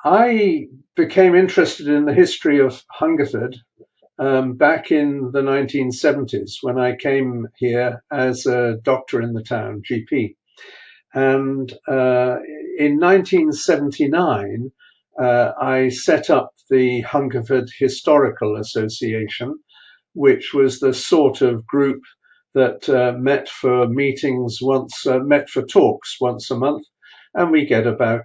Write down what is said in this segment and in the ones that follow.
I became interested in the history of Hungerford back in the 1970s when I came here as a doctor in the town, GP. And in 1979, I set up the Hungerford Historical Association, which was the sort of group that met for met for talks once a month, and we get about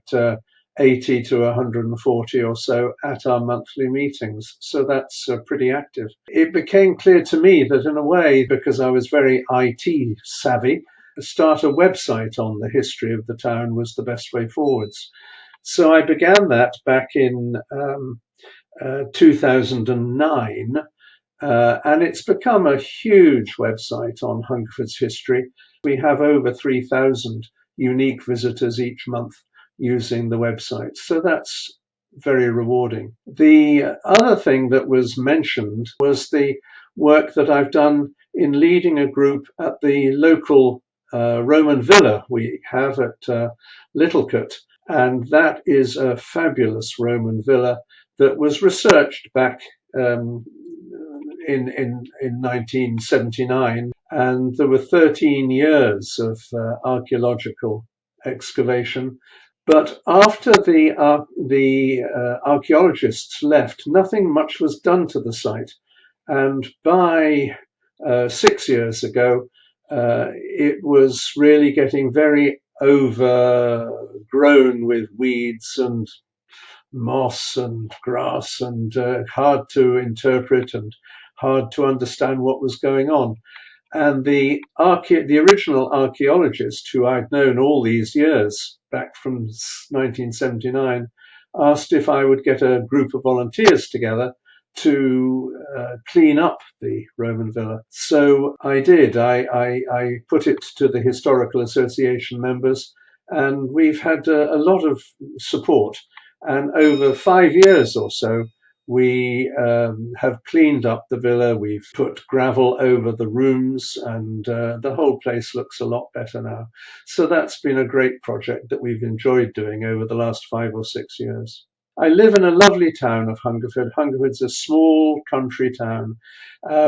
80 to 140 or so at our monthly meetings. So that's pretty active. It became clear to me that in a way, because I was very IT savvy, start a website on the history of the town was the best way forwards. So I began that back in 2009. And it's become a huge website on Hungerford's history. We have over 3,000 unique visitors each month using the website. So that's very rewarding. The other thing that was mentioned was the work that I've done in leading a group at the local Roman villa we have at Littlecote. And that is a fabulous Roman villa that was researched back in 1979, and there were 13 years of archaeological excavation. But after the archaeologists left, nothing much was done to the site. And by 6 years ago, it was really getting very overgrown with weeds and moss and grass, and hard to interpret and hard to understand what was going on. And the original archaeologist, who I'd known all these years, back from 1979, asked if I would get a group of volunteers together to clean up the Roman villa. So I did. I put it to the Historical Association members, and we've had a lot of support. And over 5 years or so, we have cleaned up the villa. We've put gravel over the rooms, and the whole place looks a lot better now. So that's been a great project that we've enjoyed doing over the last 5 or 6 years. I live in a lovely town of Hungerford. Hungerford's a small country town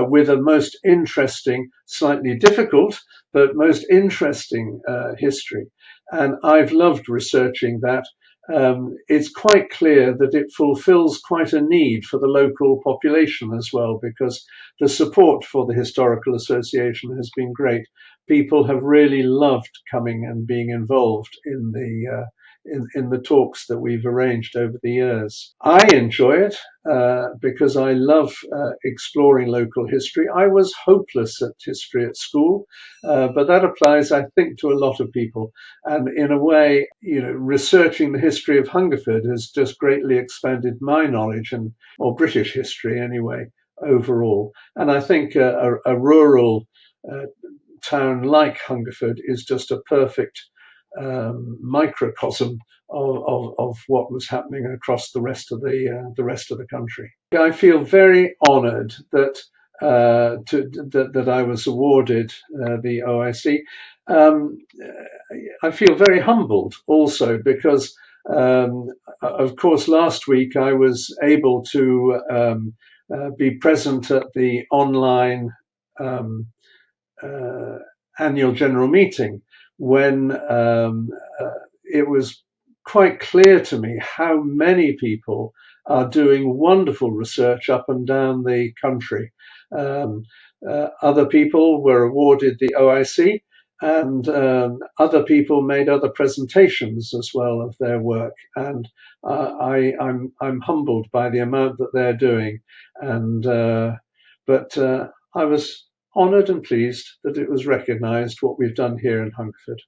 with a most interesting, slightly difficult, but most interesting history. And I've loved researching that. It's quite clear that it fulfills quite a need for the local population as well, because the support for the Historical Association has been great. People have really loved coming and being involved in the talks that we've arranged over the years. I enjoy it because I love exploring local history. I was hopeless at history at school, but that applies, I think, to a lot of people. And in a way, researching the history of Hungerford has just greatly expanded my knowledge, or British history anyway, overall. And I think a rural town like Hungerford is just a perfect microcosm of what was happening across the rest of the country. I feel very honoured that that I was awarded the OIC. I feel very humbled also because, of course, last week I was able to be present at the online annual general meeting, when it was quite clear to me how many people are doing wonderful research up and down the country. Other people were awarded the OIC, and other people made other presentations as well of their work. And I'm humbled by the amount that they're doing. And but I was honoured and pleased that it was recognised what we've done here in Hungerford.